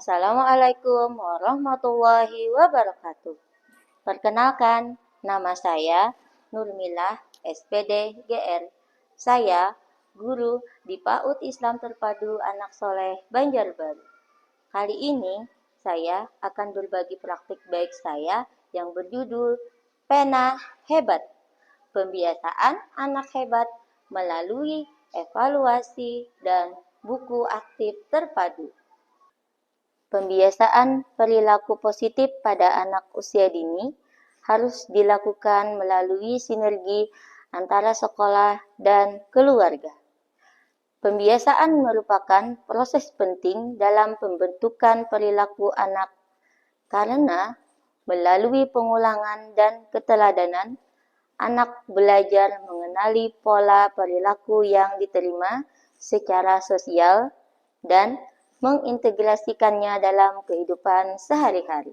Assalamualaikum warahmatullahi wabarakatuh. Perkenalkan, nama saya Nurmilah SPD GR. Saya guru di PAUD Islam Terpadu Anak Soleh Banjarbaru. Kali ini saya akan berbagi praktik baik saya yang berjudul Pena Hebat. Pembiasaan anak hebat melalui evaluasi dan buku aktif terpadu. Pembiasaan perilaku positif pada anak usia dini harus dilakukan melalui sinergi antara sekolah dan keluarga. Pembiasaan merupakan proses penting dalam pembentukan perilaku anak karena melalui pengulangan dan keteladanan, anak belajar mengenali pola perilaku yang diterima secara sosial dan mengintegrasikannya dalam kehidupan sehari-hari.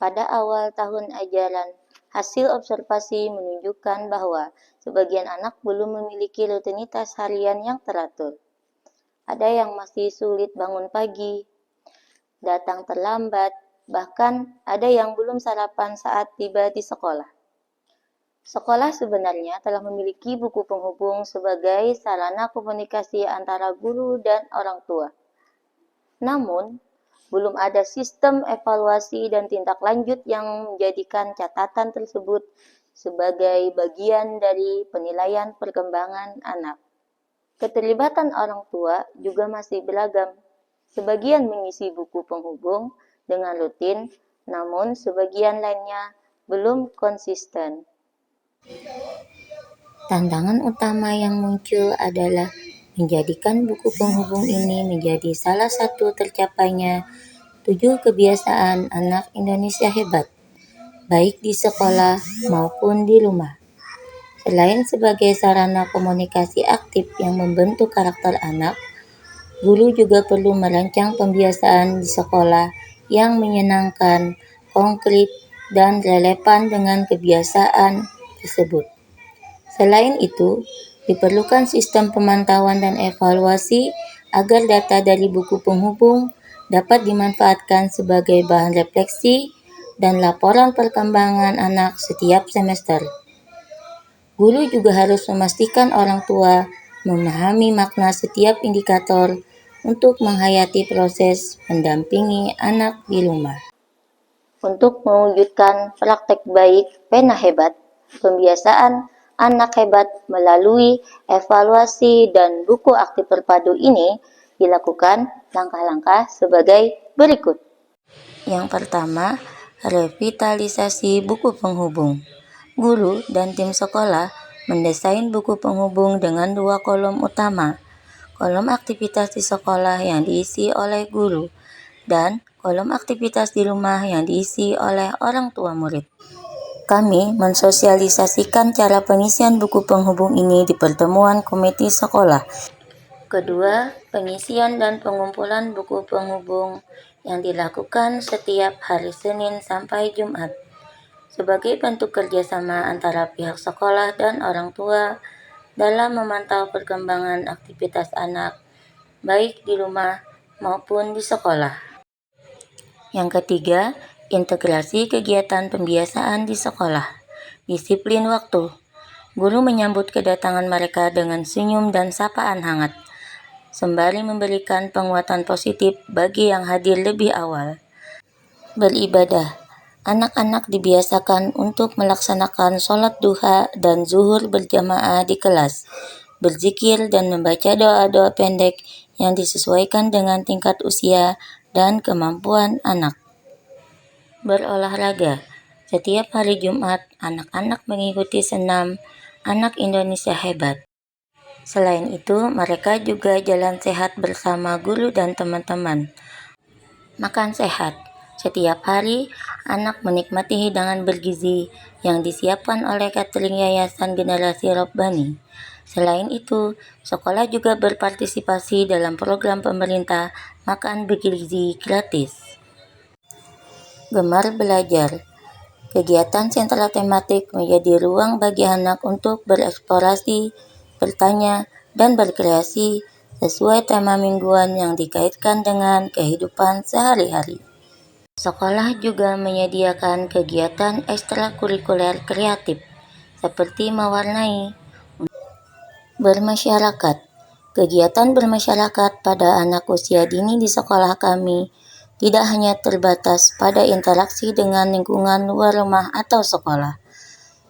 Pada awal tahun ajaran, hasil observasi menunjukkan bahwa sebagian anak belum memiliki rutinitas harian yang teratur. Ada yang masih sulit bangun pagi, datang terlambat, bahkan ada yang belum sarapan saat tiba di sekolah. Sekolah sebenarnya telah memiliki buku penghubung sebagai sarana komunikasi antara guru dan orang tua. Namun, belum ada sistem evaluasi dan tindak lanjut yang menjadikan catatan tersebut sebagai bagian dari penilaian perkembangan anak. Keterlibatan orang tua juga masih beragam. Sebagian mengisi buku penghubung dengan rutin, namun sebagian lainnya belum konsisten. Tantangan utama yang muncul adalah menjadikan buku penghubung ini menjadi salah satu tercapainya 7 kebiasaan anak Indonesia hebat, baik di sekolah maupun di rumah. Selain sebagai sarana komunikasi aktif yang membentuk karakter anak, guru juga perlu merancang pembiasaan di sekolah yang menyenangkan, konkret, dan relevan dengan kebiasaan tersebut. Selain itu, diperlukan sistem pemantauan dan evaluasi agar data dari buku penghubung dapat dimanfaatkan sebagai bahan refleksi dan laporan perkembangan anak setiap semester. Guru juga harus memastikan orang tua memahami makna setiap indikator untuk menghayati proses mendampingi anak di rumah. Untuk mewujudkan praktek baik Pena Hebat, pembiasaan anak hebat melalui evaluasi dan buku aktif terpadu ini dilakukan langkah-langkah sebagai berikut. Yang pertama, revitalisasi buku penghubung. Guru dan tim sekolah mendesain buku penghubung dengan 2 kolom utama, kolom aktivitas di sekolah yang diisi oleh guru, dan kolom aktivitas di rumah yang diisi oleh orang tua murid. Kami mensosialisasikan cara pengisian buku penghubung ini di pertemuan komite sekolah. Kedua, pengisian dan pengumpulan buku penghubung yang dilakukan setiap hari Senin sampai Jumat. Sebagai bentuk kerjasama antara pihak sekolah dan orang tua dalam memantau perkembangan aktivitas anak, baik di rumah maupun di sekolah. Yang ketiga, integrasi kegiatan pembiasaan di sekolah. Disiplin waktu. Guru menyambut kedatangan mereka dengan senyum dan sapaan hangat, sembari memberikan penguatan positif bagi yang hadir lebih awal. Beribadah. Anak-anak dibiasakan untuk melaksanakan sholat duha dan zuhur berjamaah di kelas, berzikir dan membaca doa-doa pendek yang disesuaikan dengan tingkat usia dan kemampuan anak. Berolahraga. Setiap hari Jumat, anak-anak mengikuti senam Anak Indonesia Hebat. Selain itu, mereka juga jalan sehat bersama guru dan teman-teman. Makan sehat. Setiap hari, anak menikmati hidangan bergizi yang disiapkan oleh catering Yayasan Generasi Robbani. Selain itu, sekolah juga berpartisipasi dalam program pemerintah makan bergizi gratis. Gemar belajar. Kegiatan sentra tematik menjadi ruang bagi anak untuk bereksplorasi, bertanya, dan berkreasi sesuai tema mingguan yang dikaitkan dengan kehidupan sehari-hari. Sekolah juga menyediakan kegiatan ekstrakurikuler kreatif seperti mewarnai, bermasyarakat. Kegiatan bermasyarakat pada anak usia dini di sekolah kami tidak hanya terbatas pada interaksi dengan lingkungan luar rumah atau sekolah,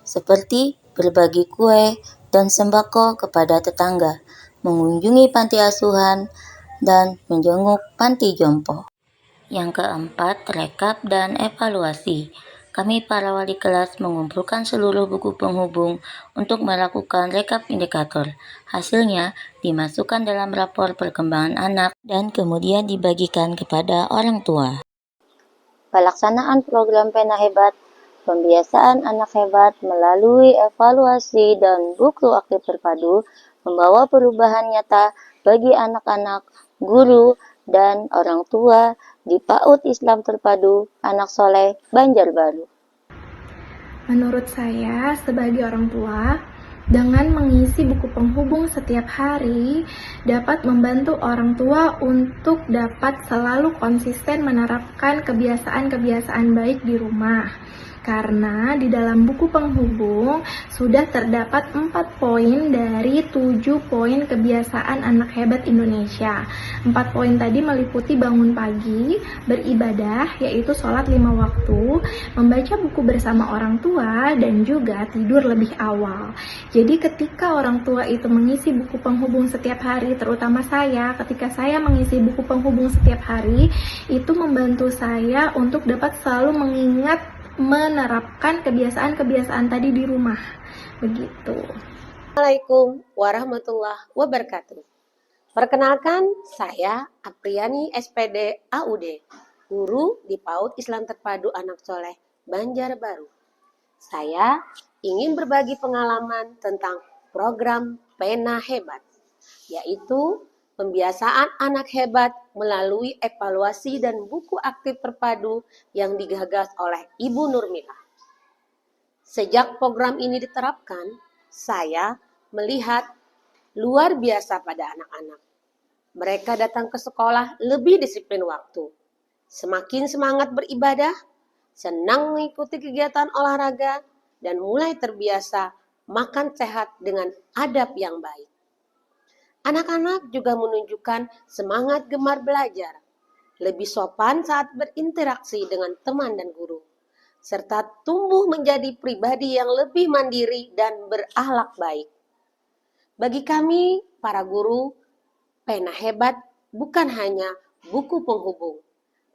seperti berbagi kue dan sembako kepada tetangga, mengunjungi panti asuhan, dan menjenguk panti jompo. Yang keempat, rekap dan evaluasi. Kami para wali kelas mengumpulkan seluruh buku penghubung untuk melakukan rekap indikator. Hasilnya dimasukkan dalam rapor perkembangan anak dan kemudian dibagikan kepada orang tua. Pelaksanaan program Pena Hebat, pembiasaan anak hebat melalui evaluasi dan buku aktif terpadu membawa perubahan nyata bagi anak-anak, guru, dan orang tua di PAUD Islam Terpadu Anak Soleh, Banjarbaru. Menurut saya, sebagai orang tua, dengan mengisi buku penghubung setiap hari dapat membantu orang tua untuk dapat selalu konsisten menerapkan kebiasaan-kebiasaan baik di rumah. Karena di dalam buku penghubung sudah terdapat 4 poin dari 7 poin kebiasaan anak hebat Indonesia. 4 poin tadi meliputi bangun pagi, beribadah, yaitu sholat 5 waktu, membaca buku bersama orang tua, dan juga tidur lebih awal. Jadi ketika orang tua itu mengisi buku penghubung setiap hari, terutama saya, ketika saya mengisi buku penghubung setiap hari, itu membantu saya untuk dapat selalu mengingat menerapkan kebiasaan-kebiasaan tadi di rumah. Begitu. Assalamualaikum warahmatullahi wabarakatuh. Perkenalkan, saya Apriani SPD AUD, guru di PAUD Islam Terpadu Anak Soleh, Banjarbaru. Saya ingin berbagi pengalaman tentang program Pena Hebat, yaitu pembiasaan anak hebat melalui evaluasi dan buku aktif terpadu yang digagas oleh Ibu Nurmilah. Sejak program ini diterapkan, saya melihat luar biasa pada anak-anak. Mereka datang ke sekolah lebih disiplin waktu, semakin semangat beribadah, senang mengikuti kegiatan olahraga, dan mulai terbiasa makan sehat dengan adab yang baik. Anak-anak juga menunjukkan semangat gemar belajar, lebih sopan saat berinteraksi dengan teman dan guru, serta tumbuh menjadi pribadi yang lebih mandiri dan berakhlak baik. Bagi kami, para guru, Pena Hebat bukan hanya buku penghubung,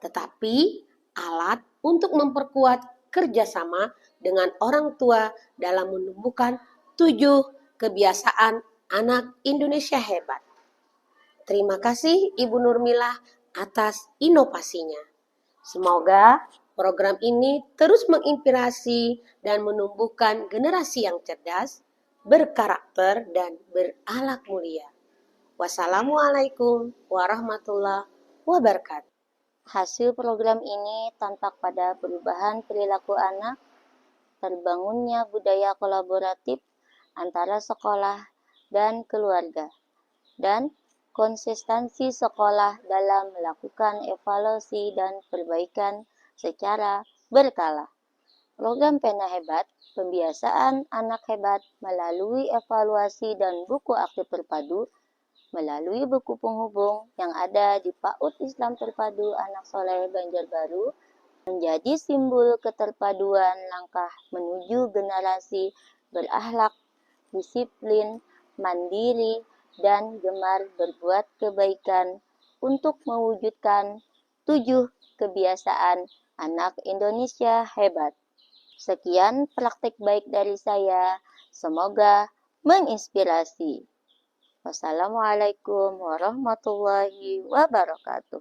tetapi alat untuk memperkuat kerjasama dengan orang tua dalam menumbuhkan 7 kebiasaan anak Indonesia hebat. Terima kasih Ibu Nurmilah atas inovasinya. Semoga program ini terus menginspirasi dan menumbuhkan generasi yang cerdas, berkarakter, dan berakhlak mulia. Wassalamualaikum warahmatullahi wabarakatuh. Hasil program ini tampak pada perubahan perilaku anak, terbangunnya budaya kolaboratif antara sekolah dan keluarga, dan konsistensi sekolah dalam melakukan evaluasi dan perbaikan secara berkala. Program Pena Hebat, pembiasaan anak hebat melalui evaluasi dan buku aktif terpadu, melalui buku penghubung yang ada di PAUD Islam Terpadu Anak Soleh Banjarbaru, menjadi simbol keterpaduan langkah menuju generasi berakhlak, disiplin, mandiri, dan gemar berbuat kebaikan untuk mewujudkan 7 kebiasaan anak Indonesia hebat. Sekian praktik baik dari saya, semoga menginspirasi. Wassalamualaikum warahmatullahi wabarakatuh.